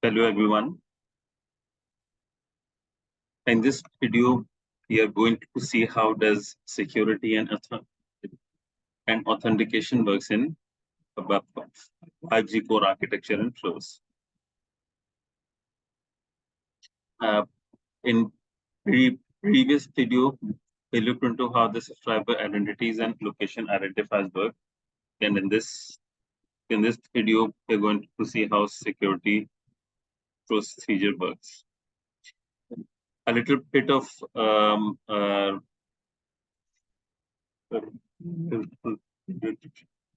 Hello everyone. In this video, we are going to see how does security and authentication works in 5G core architecture and flows. In previous video, we looked into how the subscriber identities and location identifiers work, and in this video, we're going to see how security procedure works. A little bit of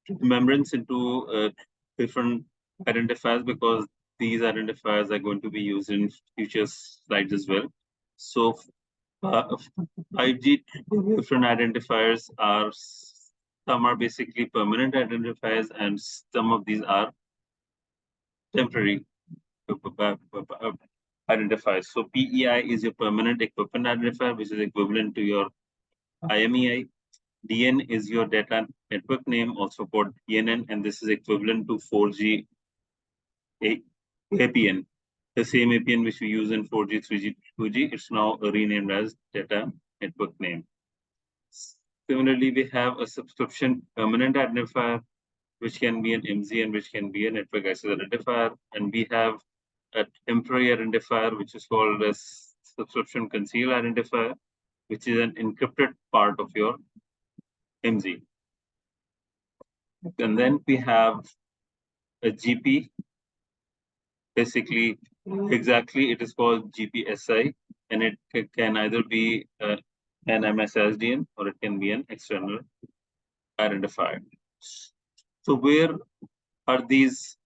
remembrance into different identifiers, because these identifiers are going to be used in future slides as well. So 5G different identifiers are, some are basically permanent identifiers and some of these are temporary identifiers. So PEI is your permanent equipment identifier, which is equivalent to your IMEI. DN is your data network name, also called DNN, and this is equivalent to 4G APN. The same APN which we use in 4G, 3G, 2G, it's now renamed as data network name. Similarly, we have a subscription permanent identifier, which can be an MZ and which can be a network access identifier. And we have a temporary identifier, which is called a subscription concealed identifier, which is an encrypted part of your MZ. And then we have a GP. Basically, exactly, it is called GPSI, and it can either be an MSSDN or it can be an external identifier. So where are these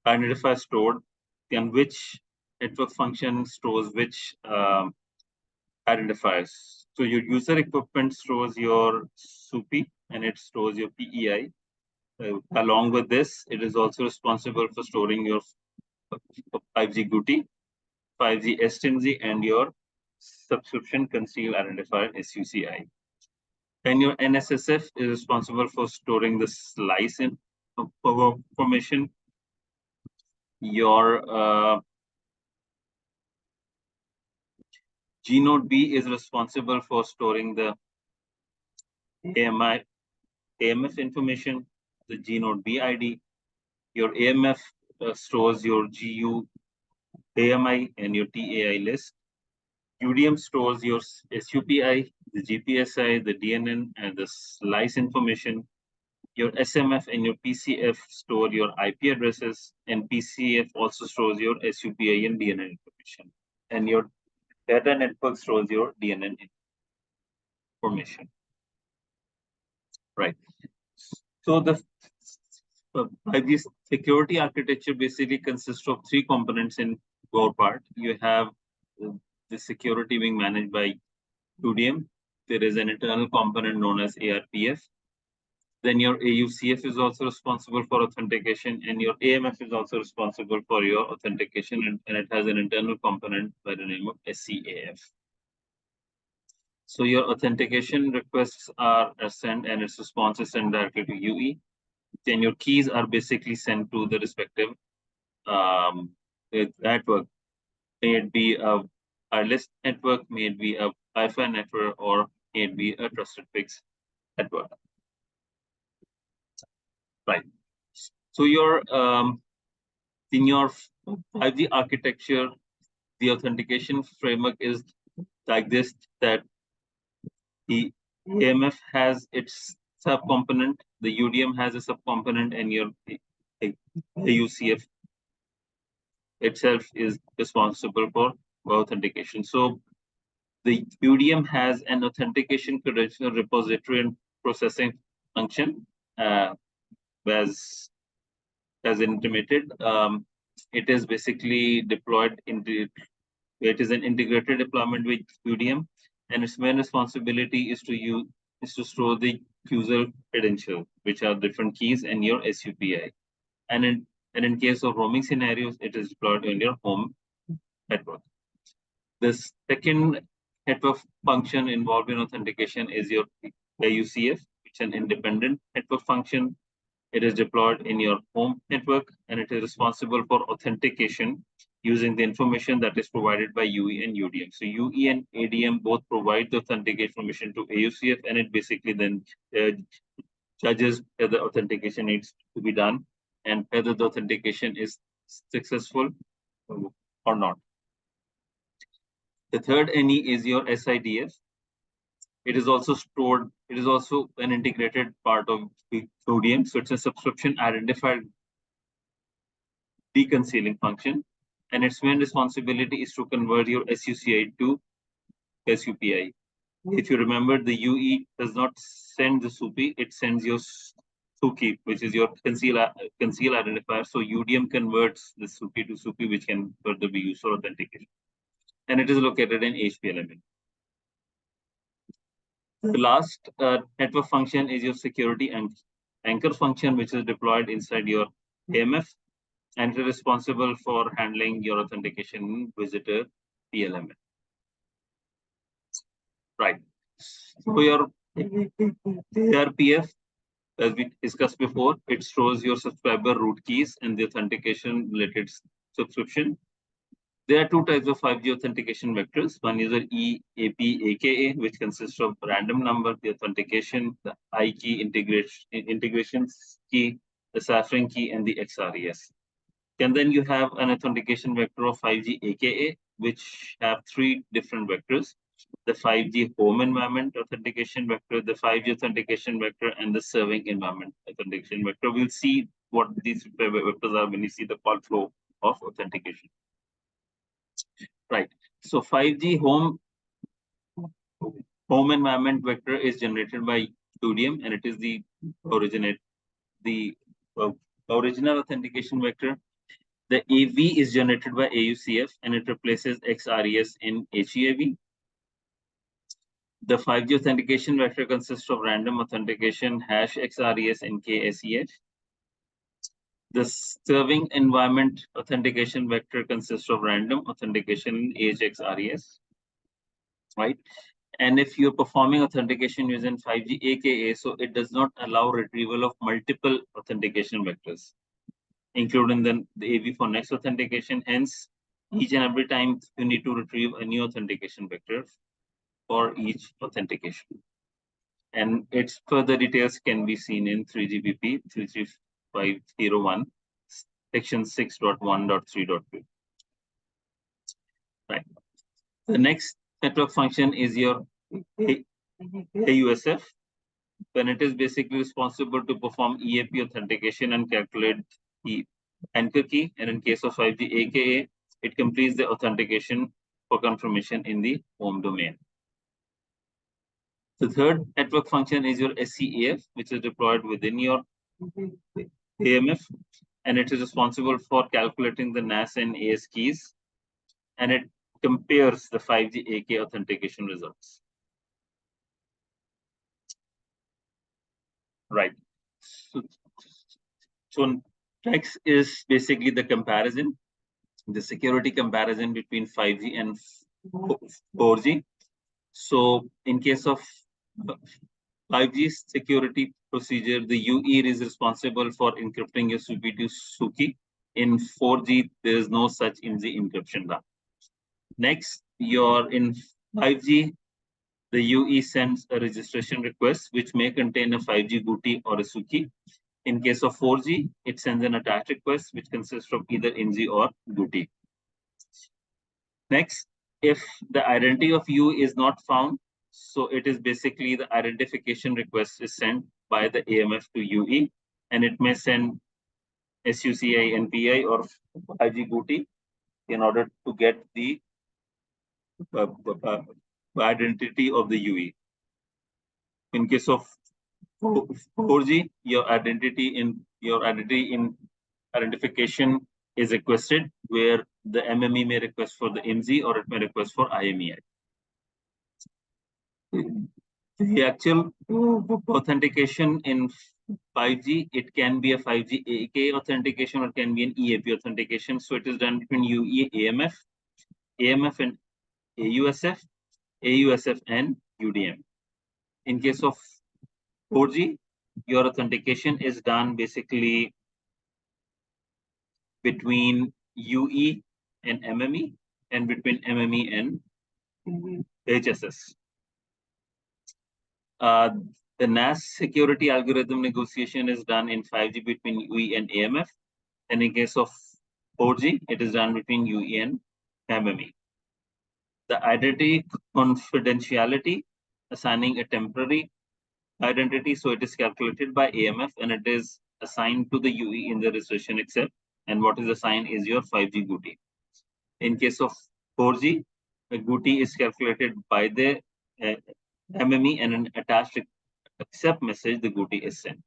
identifiers stored, and which network function stores which identifiers? So your user equipment stores your SUPI and it stores your PEI. Along with this, it is also responsible for storing your 5G GUTI, 5G STMZ, and your subscription concealed identifier SUCI. And your NSSF is responsible for storing the slice information. Your G-Node B is responsible for storing the AMF information, the G-Node B ID. Your AMF stores your GU AMI and your TAI list. UDM stores your SUPI, the GPSI, the DNN, and the slice information. Your SMF and your PCF store your IP addresses, and PCF also stores your SUPI and DNN information. And your data network stores your DNN information. Right. So the 5G security architecture basically consists of three components in core part. You have the security being managed by UDM. There is an internal component known as ARPF. Then your AUCF is also responsible for authentication, and your AMF is also responsible for your authentication, and it has an internal component by the name of SCAF. So your authentication requests are sent and its response is sent directly to UE. Then your keys are basically sent to the respective network. May it be a wireless network, may it be a Wi-Fi network, or may it be a trusted fixed network. Right. So your in your 5G architecture, the authentication framework is like this: that the AMF has its subcomponent, the UDM has a subcomponent, and your AUCF itself is responsible for authentication. So the UDM has an authentication credential repository and processing function, as intimated. It is basically deployed into, it is an integrated deployment with UDM, and its main responsibility is to store the user credential, which are different keys, and your SUPI. And in case of roaming scenarios, it is deployed in your home network. The second network function involved in authentication is your AUCF, which is an independent network function. It is deployed in your home network, and it is responsible for authentication using the information that is provided by UE and UDM. So UE and ADM both provide the authentic information to AUCF, and it basically then judges whether authentication needs to be done and whether the authentication is successful or not. The third NE is your SIDF. It is also stored, it is also an integrated part of the ODM. So it's a subscription identifier deconcealing function. And its main responsibility is to convert your SUCI to SUPI. If you remember, the UE does not send the SUPI, it sends your SUKI, which is your conceal identifier. So UDM converts the SUPI to SUPI, which can further be used for authentication. And it is located in HPLM. The last network function is your security anchor function, which is deployed inside your AMF, and it is responsible for handling your authentication visitor PLMN. Right. So your ARPF, as we discussed before, it stores your subscriber root keys and the authentication related subscription. There are two types of 5G authentication vectors. One is the EAP AKA, which consists of random number, the authentication, the I key integration key, the ciphering key, and the XRES. And then you have an authentication vector of 5G AKA, which have three different vectors: the 5G home environment authentication vector, the 5G authentication vector, and the serving environment authentication vector. We'll see what these vectors are when you see the call flow of authentication. Right. So 5G home environment vector is generated by UDM, and it is the original authentication vector. The AV is generated by AUCF, and it replaces XRES in HEAV. The 5G authentication vector consists of random authentication hash XRES and KSEH. The serving environment authentication vector consists of random authentication AHXRES, right? And if you're performing authentication using 5G AKA, so it does not allow retrieval of multiple authentication vectors, including the AV for next authentication. Hence, each and every time you need to retrieve a new authentication vector for each authentication. And its further details can be seen in 3GPP 33501, section 6.1.3.2. Right. The next network function is your AUSF, when it is basically responsible to perform EAP authentication and calculate the anchor key. And in case of 5G AKA, it completes the authentication for confirmation in the home domain. The third network function is your SCAF, which is deployed within your AMF, and it is responsible for calculating the NAS and AS keys, and it compares the 5G AK authentication results. Right. So next is basically the comparison, the security comparison between 5G and 4G. So in case of 5G security procedure, the UE is responsible for encrypting your SUPI to SUKI. In 4G, there is no such IMSI encryption done. Next, in 5G, the UE sends a registration request, which may contain a 5G GUTI or a SUKI. In case of 4G, it sends an attach request, which consists of either IMSI or GUTI. Next, if the identity of UE is not found, so it is basically the identification request is sent by the AMF to UE, and it may send SUCI NPI or 5G GUTI in order to get the identity of the UE. In case of 4G, your identification is requested, where the MME may request for the IMSI or it may request for IMEI. The actual authentication in 5G, it can be a 5G AK authentication or can be an EAP authentication. So it is done between UE, AMF and AUSF, AUSF and UDM. In case of 4G, your authentication is done basically between UE and MME, and between MME and HSS. The NAS security algorithm negotiation is done in 5G between UE and AMF. And in case of 4G, it is done between UE and MME. The identity confidentiality, assigning a temporary identity, so it is calculated by AMF and it is assigned to the UE in the registration accept. And what is assigned is your 5G GUTI. In case of 4G, a GUTI is calculated by the MME, and an attached accept message, the GUTI is sent.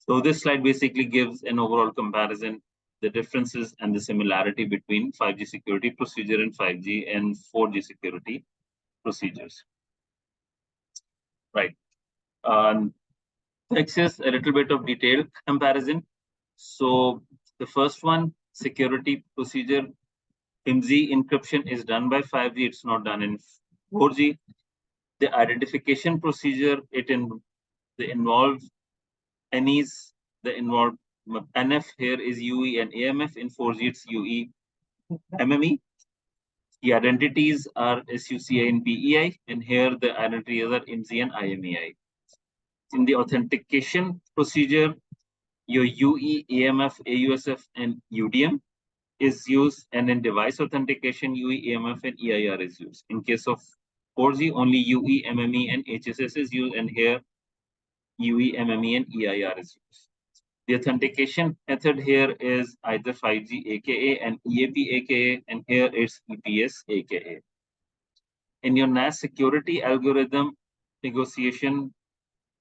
So this slide basically gives an overall comparison, the differences and the similarity between 5G security procedure and 5G and 4G security procedures. Right. Next is a little bit of detailed comparison. So the first one, security procedure, IMSI encryption is done by 5G. It's not done in 4G. The identification procedure, they involve NEs, the involved NF here is UE and AMF. In 4G, it's UE, MME. The identities are SUCI and PEI, and here the identities are IMSI and IMEI. In the authentication procedure, your UE, AMF, AUSF, and UDM is used, and in device authentication, UE, AMF, and EIR is used. In case of 4G, only UE, MME, and HSS is used, and here UE, MME, and EIR is used. The authentication method here is either 5G aka and EAP aka, and here it's EPS aka. In your NAS security algorithm negotiation,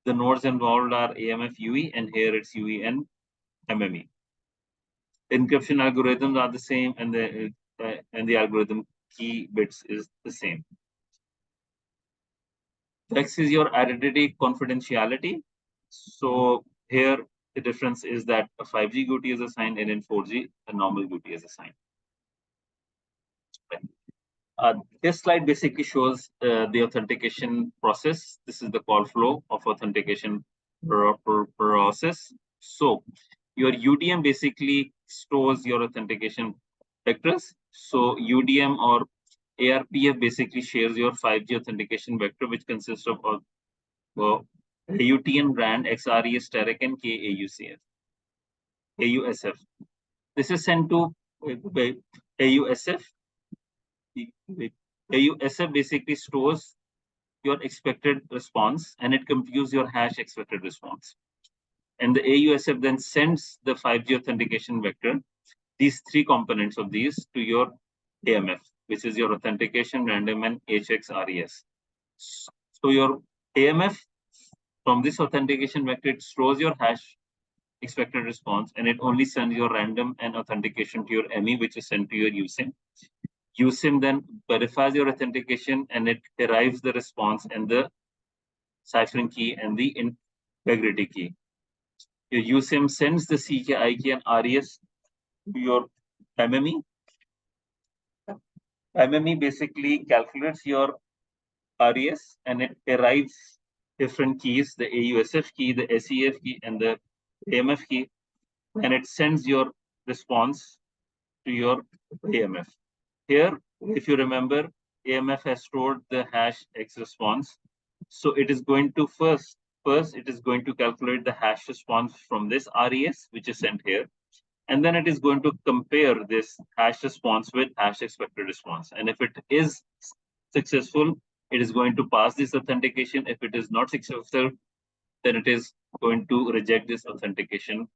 the nodes involved are AMF UE, and here it's UE and MME. Encryption algorithms are the same, and the algorithm key bits is the same. Next is your identity confidentiality. So here the difference is that a 5G GUTI is assigned, and in 4G a normal GUTI is assigned. This slide basically shows the authentication process. This is the call flow of authentication process. So your UDM basically stores your authentication vectors. So UDM or ARPF basically shares your 5G authentication vector, which consists of AUTN brand, XRES, TEREC, and AUSF. This is sent to AUSF. AUSF basically stores your expected response, and it computes your hash expected response. And the AUSF then sends the 5G authentication vector, these three components of these, to your AMF, which is your authentication, random, and HXRES. So your AMF, from this authentication vector, it stores your hash expected response, and it only sends your random and authentication to your ME, which is sent to your USIM. USIM then verifies your authentication, and it derives the response and the ciphering key and the integrity key. Your USIM sends the CK, IK, and RES to your MME. MME basically calculates your RES, and it derives different keys, the AUSF key, the SEF key, and the AMF key, and it sends your response to your AMF. Here, if you remember, AMF has stored the hash X response. So it is going to first it is going to calculate the hash response from this RES, which is sent here. And then it is going to compare this hash response with hash expected response. And if it is successful, it is going to pass this authentication. If it is not successful, then it is going to reject this authentication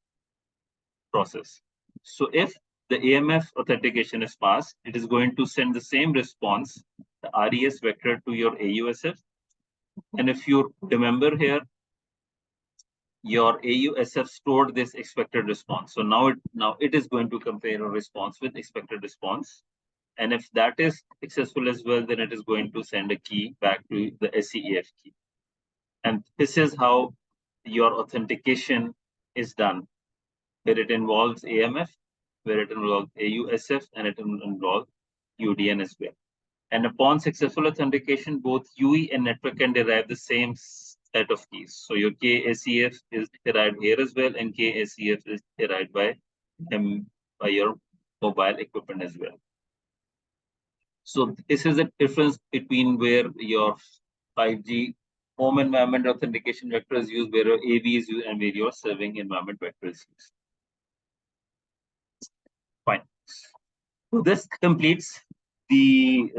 process. So if the AMF authentication is passed, it is going to send the same response, the RES vector, to your AUSF. And if you remember here, your AUSF stored this expected response. So now it is going to compare a response with expected response. And if that is successful as well, then it is going to send a key back to the SEF key. And this is how your authentication is done, where it involves AMF, where it involves AUSF, and it involves UDN as well. And upon successful authentication, both UE and network can derive the same set of keys. So your KSEF is derived here as well, and KSEF is derived by by your mobile equipment as well. So this is the difference between where your 5G home environment authentication vector is used, where your AV is used, and where your serving environment vector is used. Fine. So this completes the,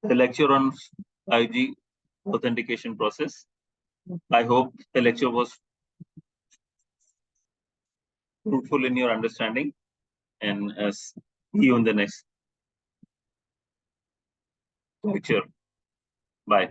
the lecture on 5G authentication process. I hope the lecture was fruitful in your understanding, and see you in the next lecture. Bye.